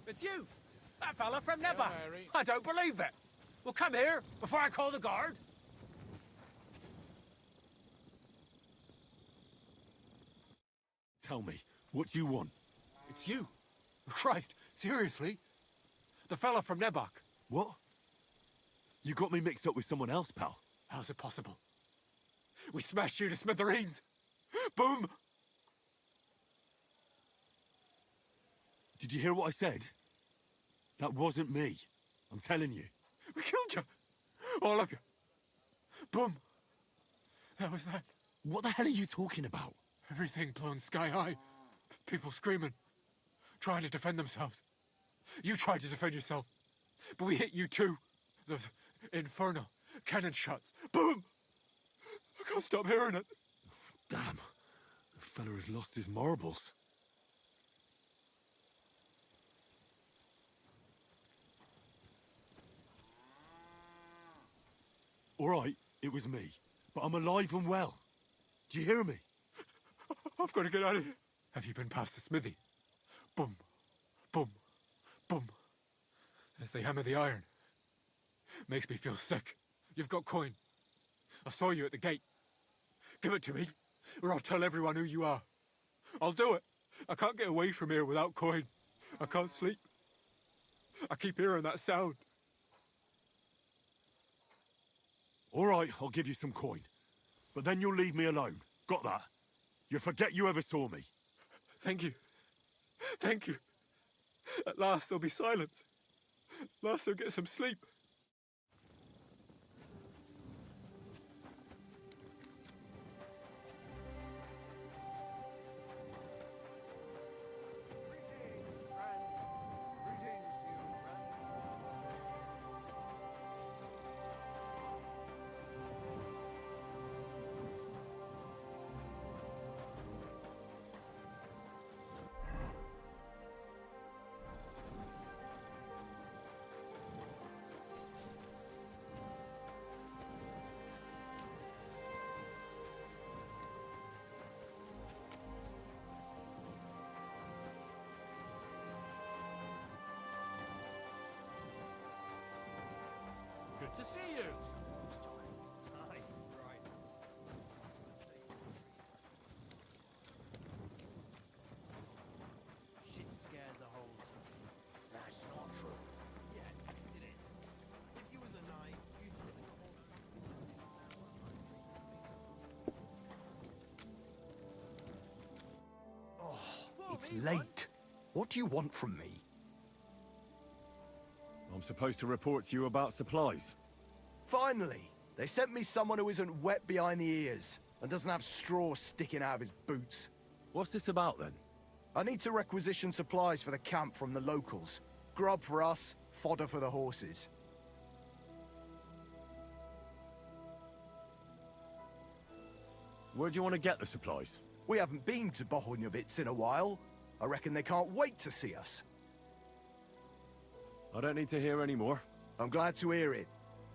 K: It's you!
P: that fella from Nebba. I don't believe it. Well, come here before I call the guard.
J: Tell me, what do you want?
P: It's you. Christ, seriously? The fella from Nebak.
J: What? You got me mixed up with someone else, pal.
P: How's it possible? We smashed you to smithereens. Boom!
J: Did you hear what I said? That wasn't me. I'm telling you.
P: We killed you. All of you. Boom. That was that.
J: What the hell are you talking about?
P: Everything blown sky high. People screaming. Trying to defend themselves. You tried to defend yourself. But we hit you too. Those infernal cannon shots. Boom! I can't stop hearing it.
J: Damn. The fella has lost his marbles. All right, it was me. But I'm alive and well. Do you hear me?
P: I've got to get out of here. Have you been past the smithy? Boom, boom, boom. As they hammer the iron. Makes me feel sick. You've got coin. I saw you at the gate. Give it to me, or I'll tell everyone who you are. I'll do it. I can't get away from here without coin. I can't sleep. I keep hearing that sound.
J: All right, I'll give you some coin. But then you'll leave me alone. Got that? You forget you ever saw me.
P: Thank you. Thank you. At last there'll be silence. At last I'll get some sleep.
E: Good to see you.
K: Shit scared the whole town. That's not true. Yes, it is. If you was a knight, you'd sit in the corner.
R: Oh, it's late. What do you want from me?
B: I'm supposed to report to you about supplies.
R: Finally! They sent me someone who isn't wet behind the ears and doesn't have straw sticking out of his boots.
B: What's this about, then?
R: I need to requisition supplies for the camp from the locals. Grub for us, fodder for the horses.
B: Where do you want to get the supplies?
R: We haven't been to Bohunjovitz in a while. I reckon they can't wait to see us.
B: I don't need to hear any more.
R: I'm glad to hear it.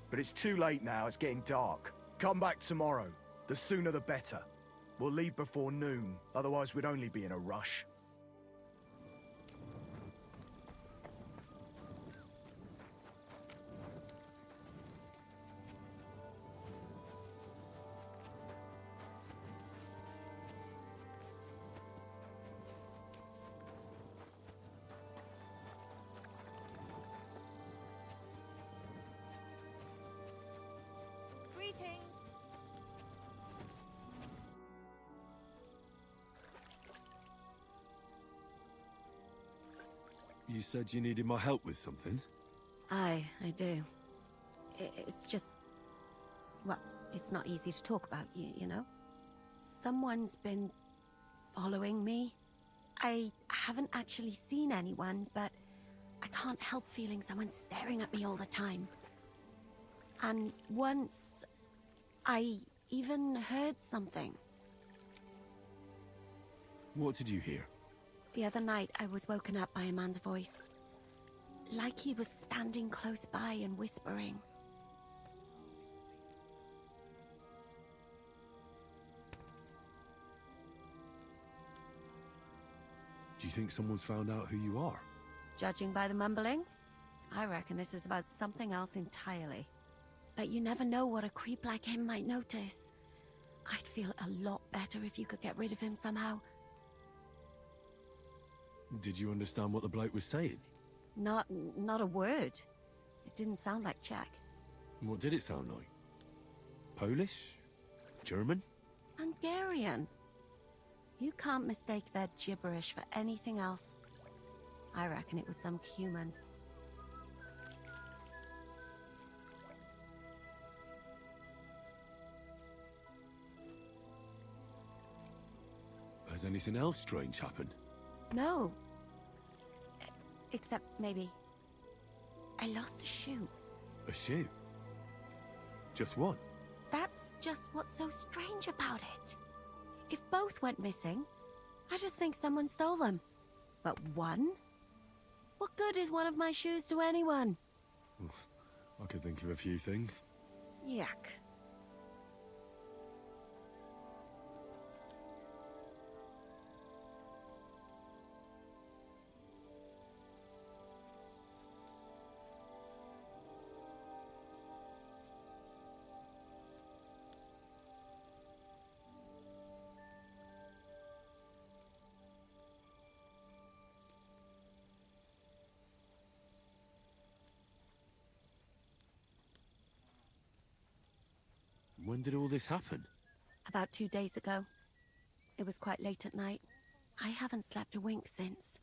R: But it's too late now, it's getting dark. Come back tomorrow. The sooner the better. We'll leave before noon, otherwise we'd only be in a rush.
L: Greetings.
J: You said you needed my help with something?
M: I do. It's just... Well, it's not easy to talk about, you know? Someone's been following me. I haven't actually seen anyone, but I can't help feeling someone staring at me all the time. And once, I even heard something.
J: What did you hear?
M: The other night, I was woken up by a man's voice. Like he was standing close by and whispering.
J: Do you think someone's found out who you are?
M: Judging by the mumbling, I reckon this is about something else entirely. But you never know what a creep like him might notice. I'd feel a lot better if you could get rid of him somehow.
B: Did you understand what the bloke was saying?
M: Not a word. It didn't sound like Czech.
B: What did it sound like? Polish? German?
M: Hungarian. You can't mistake their gibberish for anything else. I reckon it was some human.
B: Has anything else strange happened?
M: No. Except maybe... I lost a shoe.
B: A shoe? Just one?
M: That's just what's so strange about it. If both went missing, I just think someone stole them. But one? What good is one of my shoes to anyone?
B: I could think of a few things.
M: Yuck.
B: When did all this happen?
M: About 2 days ago. It was quite late at night. I haven't slept a wink since.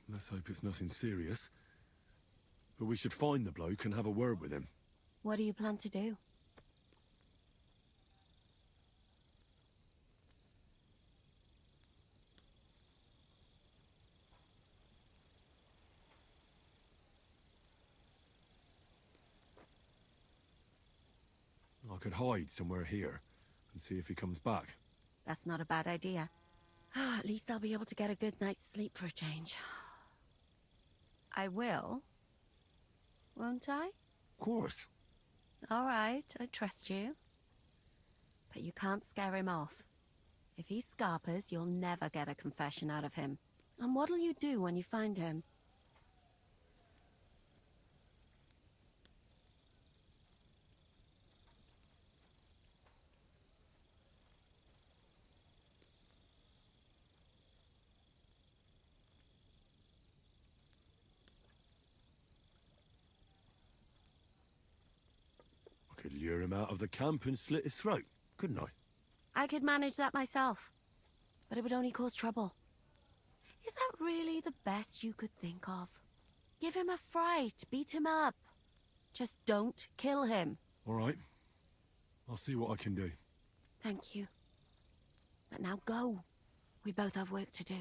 B: Let's hope it's nothing serious. But we should find the bloke and have a word with him.
M: What do you plan to do?
B: I could hide somewhere here and see if he comes back.
M: That's not a bad idea. At least I'll be able to get a good night's sleep for a change. I will. Won't I?
B: Of course.
M: All right, I trust you. But you can't scare him off. If he scarpers, you'll never get a confession out of him. And what'll you do when you find him?
B: I could lure him out of the camp and slit his throat, couldn't I?
M: I could manage that myself. But it would only cause trouble. Is that really the best you could think of? Give him a fright, beat him up. Just don't kill him.
B: All right. I'll see what I can do.
M: Thank you. But now go. We both have work to do.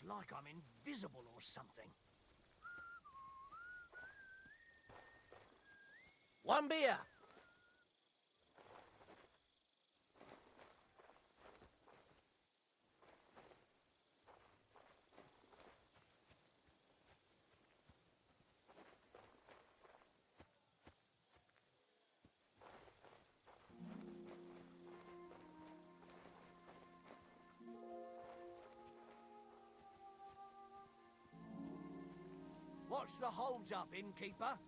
K: It's like I'm invisible or something. One beer. What's the hold up, innkeeper?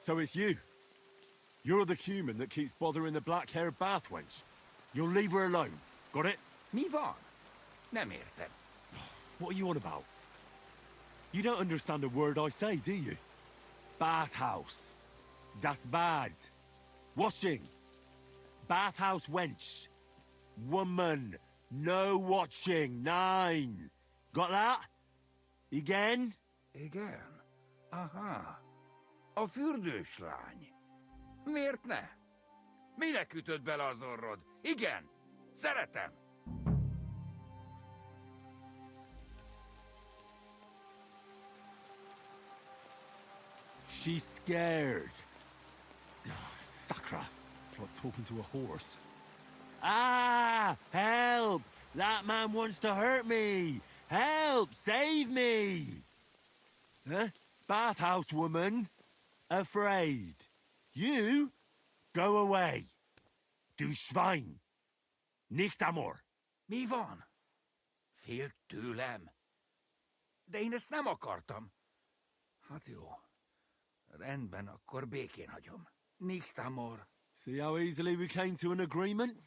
J: So it's you. You're the human that keeps bothering the black-haired bath wench. You'll leave her alone. Got it?
G: Mi van? Nem értem.
J: What are you on about? You don't understand a word I say, do you? Bathhouse. Das bad. Washing. Bathhouse wench. Woman. No watching. 9. Got that? Again?
G: Igen. Aha. A fürdős lány. Miért ne? Minek ütöd bele az orrod? Igen. Szeretem.
J: She's scared. Sakra. It's like talking to a horse. Ah! Help! That man wants to hurt me! Help! Save me! Huh? Bathhouse woman? Afraid. You? Go away. Du Schwein. Nicht amor.
G: Mi van? Félt tőlem. De én ezt nem akartam. Hát jó. Rendben, akkor békén hagyom. Nicht amor.
J: See how easily we came to an agreement?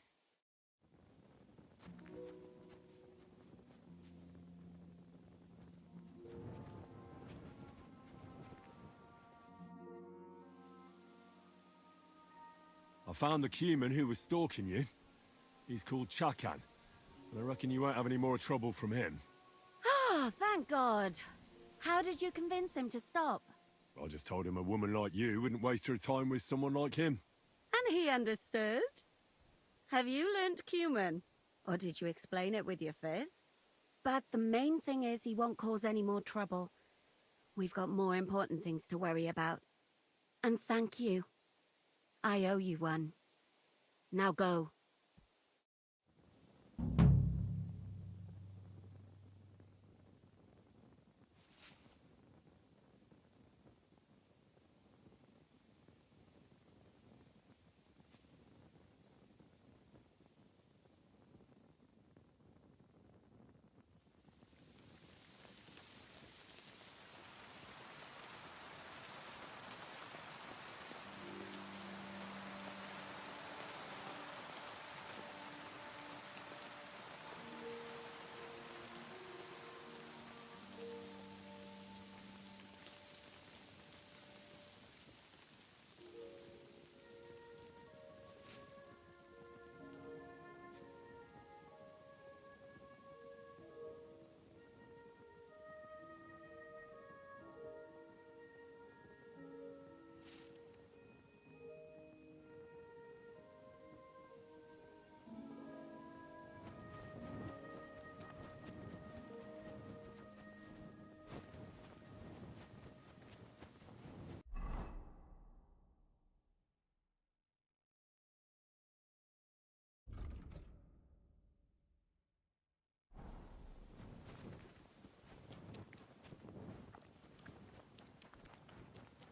J: I found the Cuman who was stalking you. He's called Chakan. And I reckon you won't have any more trouble from him.
M: Ah, thank God. How did you convince him to stop?
J: I just told him a woman like you wouldn't waste her time with someone like him.
M: And he understood? Have you learnt Cuman? Or did you explain it with your fists? But the main thing is he won't cause any more trouble. We've got more important things to worry about. And thank you. I owe you one. Now go.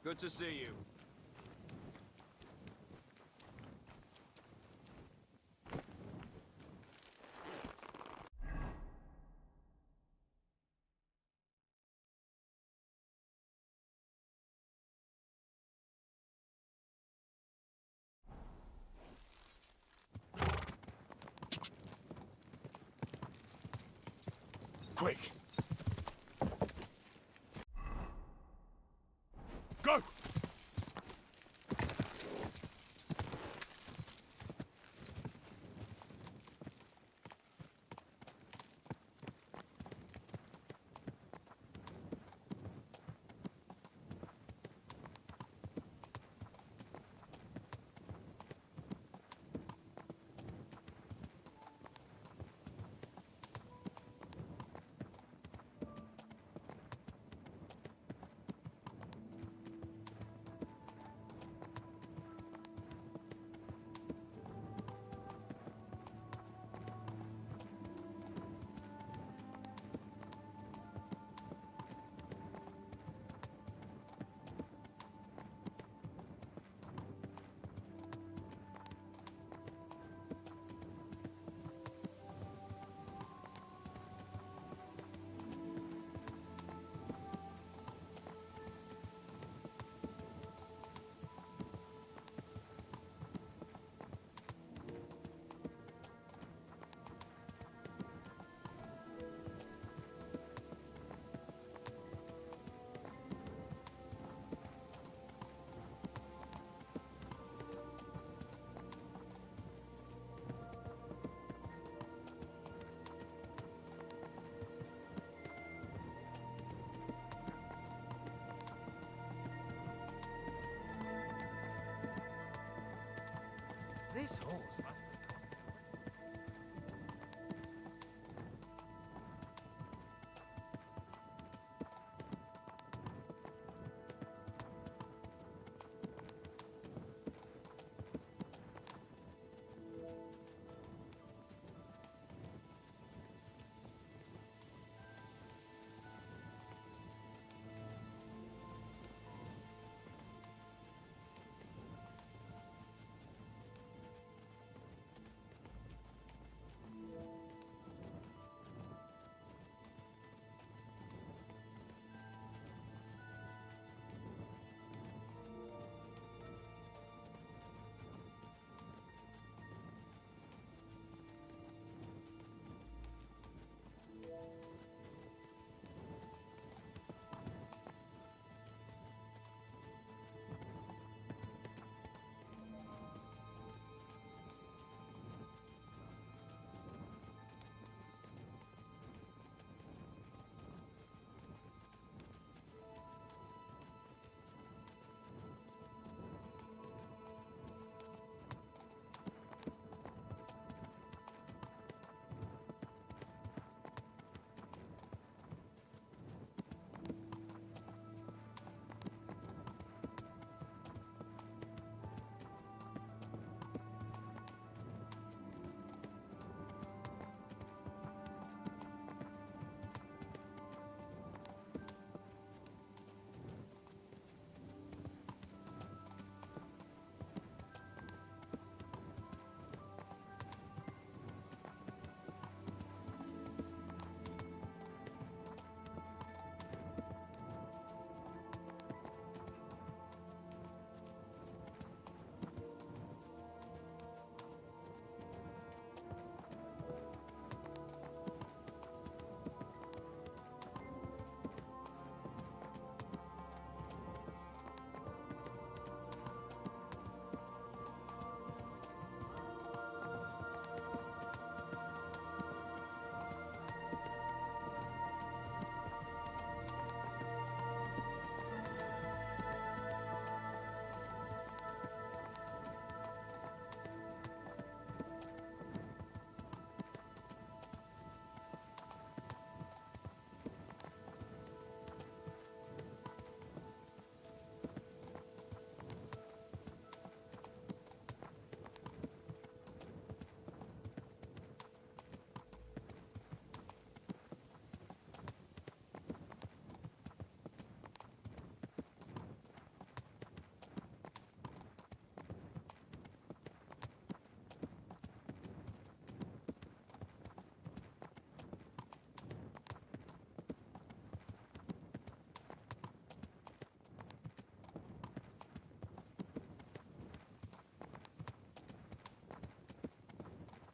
D: Good to see you.
R: Quick,